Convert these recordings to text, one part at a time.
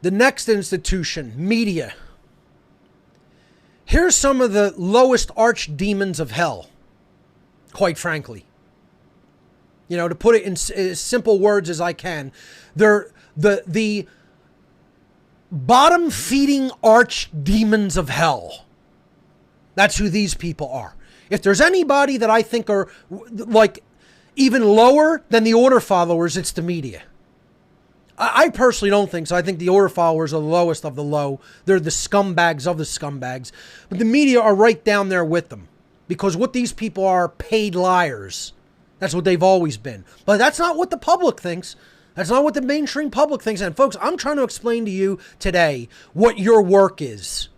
The next institution, media. Here's some of the lowest archdemons of hell, quite frankly. You know, to put it in as simple words as I can, they're the bottom-feeding archdemons of hell. That's who these people are. If there's anybody that I think are like even lower than the order followers, it's the media. I personally don't think so. I think the order followers are the lowest of the low. They're the scumbags of the scumbags. But the media are right down there with them. Because what these people are, paid liars. That's what they've always been. But that's not what the public thinks. That's not what the mainstream public thinks. And folks, I'm trying to explain to you today what your work is.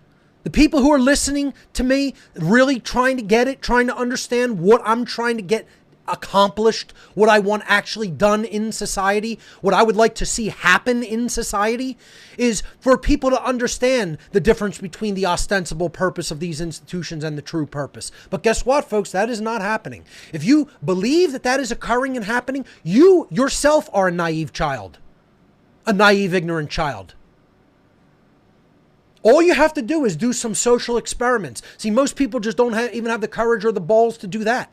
The people who are listening to me, really trying to get it, trying to understand what I'm trying to get accomplished, what I want actually done in society, what I would like to see happen in society, is for people to understand the difference between the ostensible purpose of these institutions and the true purpose. But guess what, folks? That is not happening. If you believe that that is occurring and happening, you yourself are a naive child, a naive, ignorant child. All you have to do is do some social experiments. See, most people just don't even have the courage or the balls to do that.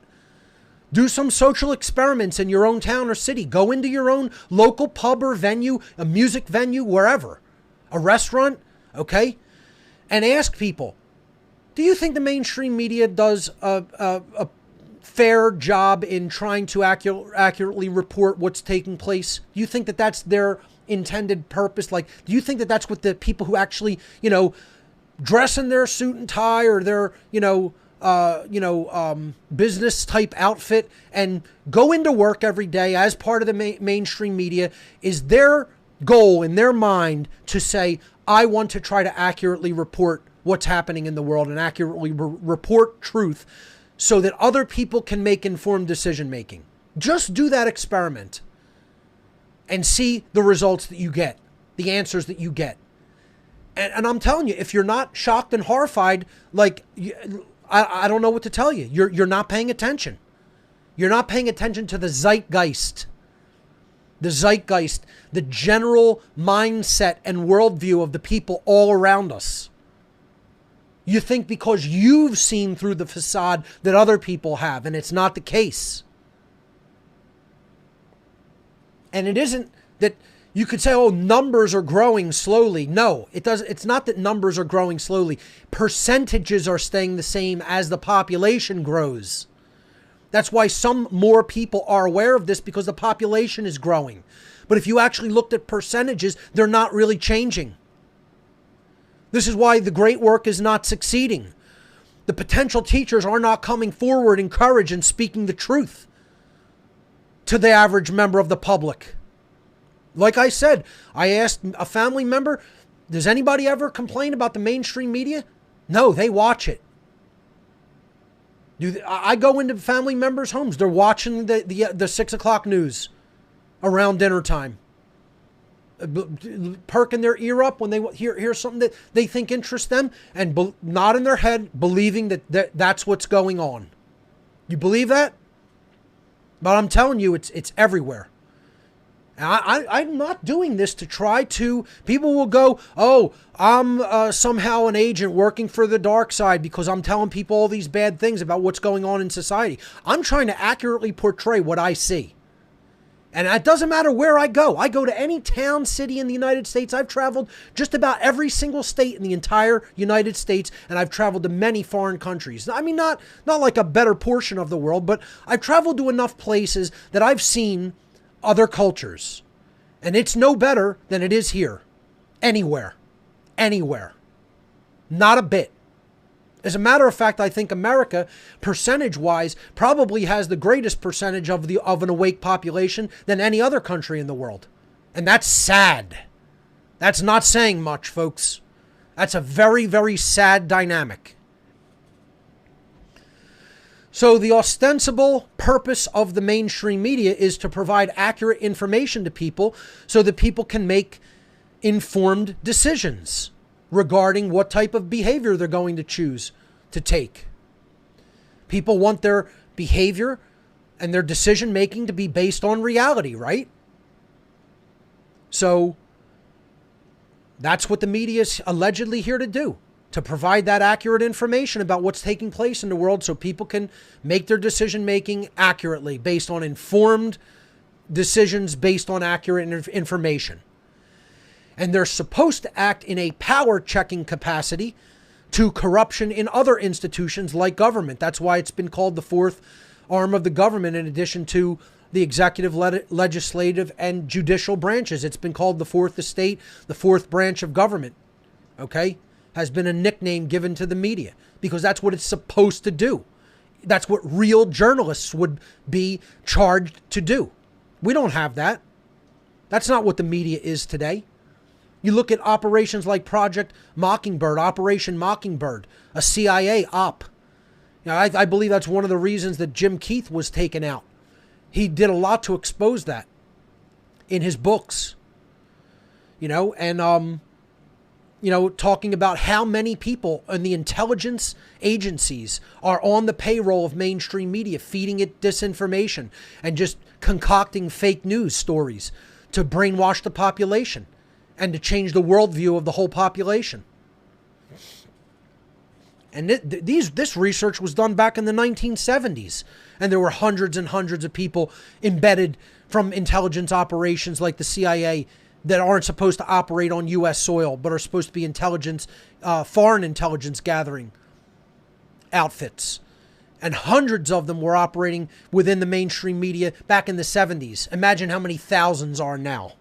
Do some social experiments in your own town or city. Go into your own local pub or venue, a music venue, wherever, a restaurant, okay? And ask people, do you think the mainstream media does a fair job in trying to accurately report what's taking place? Do you think that that's their intended purpose? Like, do you think that that's what the people who actually, dress in their suit and tie or their, business type outfit and go into work every day as part of the mainstream media, is their goal in their mind to say, I want to try to accurately report what's happening in the world and accurately report truth so that other people can make informed decision making? Just do that experiment and see the results that you get, the answers that you get. And I'm telling you, if you're not shocked and horrified, like, I don't know what to tell you. You're not paying attention. You're not paying attention to the zeitgeist. The zeitgeist, the general mindset and worldview of the people all around us. You think because you've seen through the facade that other people have, and it's not the case. And it isn't that you could say, oh, numbers are growing slowly. No, it doesn't. It's not that numbers are growing slowly. Percentages are staying the same as the population grows. That's why some more people are aware of this, because the population is growing. But if you actually looked at percentages, they're not really changing. This is why the great work is not succeeding. The potential teachers are not coming forward in courage and speaking the truth to the average member of the public. Like I said, I asked a family member, does anybody ever complain about the mainstream media? No, they watch it. I go into family members' homes. They're watching the 6 o'clock news around dinner time. Perking their ear up when they hear something that they think interests them, and nodding their head, believing that that's what's going on. You believe that? But I'm telling you, it's everywhere. I'm not doing this to try to... People will go, oh, I'm somehow an agent working for the dark side because I'm telling people all these bad things about what's going on in society. I'm trying to accurately portray what I see. And it doesn't matter where I go. I go to any town, city in the United States. I've traveled just about every single state in the entire United States, and I've traveled to many foreign countries. I mean, not like a better portion of the world, but I've traveled to enough places that I've seen other cultures. And it's no better than it is here. Anywhere. Anywhere. Not a bit. As a matter of fact, I think America, percentage-wise, probably has the greatest percentage of an awake population than any other country in the world. And that's sad. That's not saying much, folks. That's a very, very sad dynamic. So the ostensible purpose of the mainstream media is to provide accurate information to people so that people can make informed decisions regarding what type of behavior they're going to choose to take. People want their behavior and their decision making to be based on reality, right? So That's what the media is allegedly here to do, to provide that accurate information about what's taking place in the world so people can make their decision making accurately based on informed decisions based on accurate information. And they're supposed to act in a power checking capacity to corruption in other institutions like government. That's why it's been called the fourth arm of the government, in addition to the executive, legislative, and judicial branches. It's been called the fourth estate, the fourth branch of government, okay? Has been a nickname given to the media because that's what it's supposed to do. That's what real journalists would be charged to do. We don't have that. That's not what the media is today. You look at operations like Project Mockingbird, Operation Mockingbird, a CIA op. You know, I believe that's one of the reasons that Jim Keith was taken out. He did a lot to expose that in his books, you know, and, you know, talking about how many people in the intelligence agencies are on the payroll of mainstream media, feeding it disinformation and just concocting fake news stories to brainwash the population and to change the worldview of the whole population. And this research was done back in the 1970s. And there were hundreds and hundreds of people embedded from intelligence operations like the CIA that aren't supposed to operate on U.S. soil, but are supposed to be intelligence, foreign intelligence gathering outfits. And hundreds of them were operating within the mainstream media back in the 70s. Imagine how many thousands are now.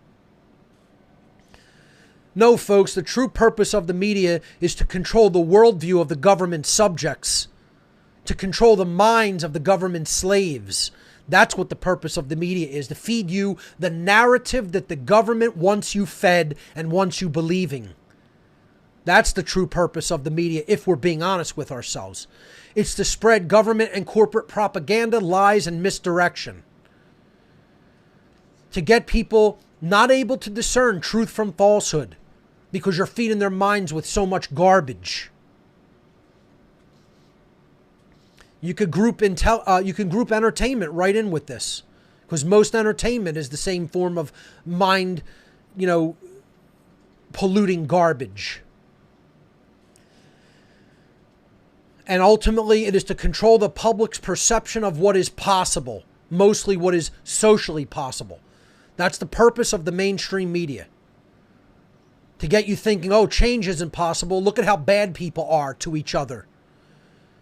No, folks, the true purpose of the media is to control the worldview of the government subjects, to control the minds of the government slaves. That's what the purpose of the media is, to feed you the narrative that the government wants you fed and wants you believing. That's the true purpose of the media, if we're being honest with ourselves. It's to spread government and corporate propaganda, lies, and misdirection. To get people not able to discern truth from falsehood because you're feeding their minds with so much garbage. You could group entertainment right in with this, because most entertainment is the same form of mind, you know, polluting garbage. And ultimately, it is to control the public's perception of what is possible, mostly what is socially possible. That's the purpose of the mainstream media. To get you thinking, oh, change isn't possible. Look at how bad people are to each other.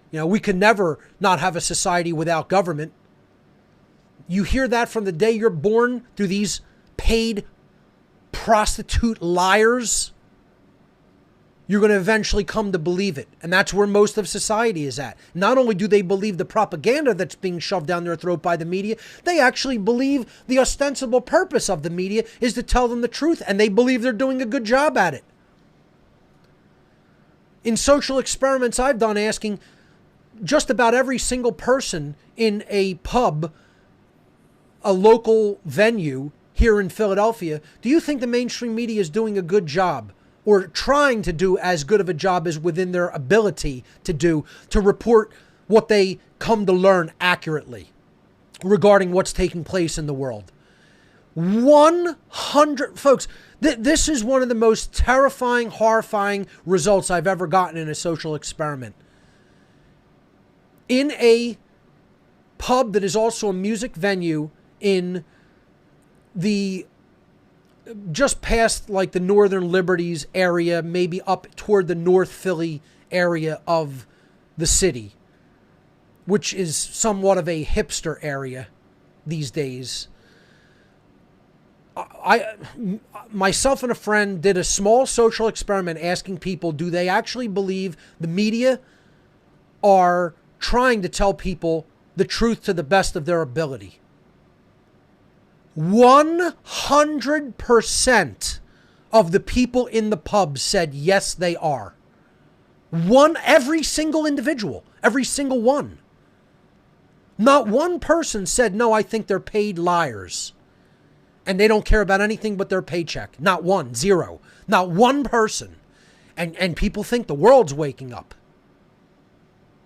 You know, we can never not have a society without government. You hear that from the day you're born through these paid prostitute liars. You're going to eventually come to believe it. And that's where most of society is at. Not only do they believe the propaganda that's being shoved down their throat by the media, they actually believe the ostensible purpose of the media is to tell them the truth. And they believe they're doing a good job at it. In social experiments I've done, asking just about every single person in a pub, a local venue here in Philadelphia, do you think the mainstream media is doing a good job, or trying to do as good of a job as within their ability to do, to report what they come to learn accurately regarding what's taking place in the world? 100, folks, this is one of the most terrifying, horrifying results I've ever gotten in a social experiment. In a pub that is also a music venue in the just past like the Northern Liberties area, maybe up toward the North Philly area of the city, which is somewhat of a hipster area these days. Myself and a friend did a small social experiment asking people, do they actually believe the media are trying to tell people the truth to the best of their ability? 100% of the people in the pub said yes, they are. Every single individual, every single one. Not one person said, no, I think they're paid liars and they don't care about anything but their paycheck. Not one, zero. Not one person. And people think the world's waking up.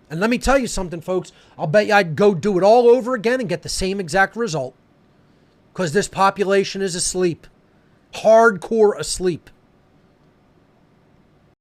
And let me tell you something, folks. I'll bet you I'd go do it all over again and get the same exact result. Because this population is asleep. Hardcore asleep.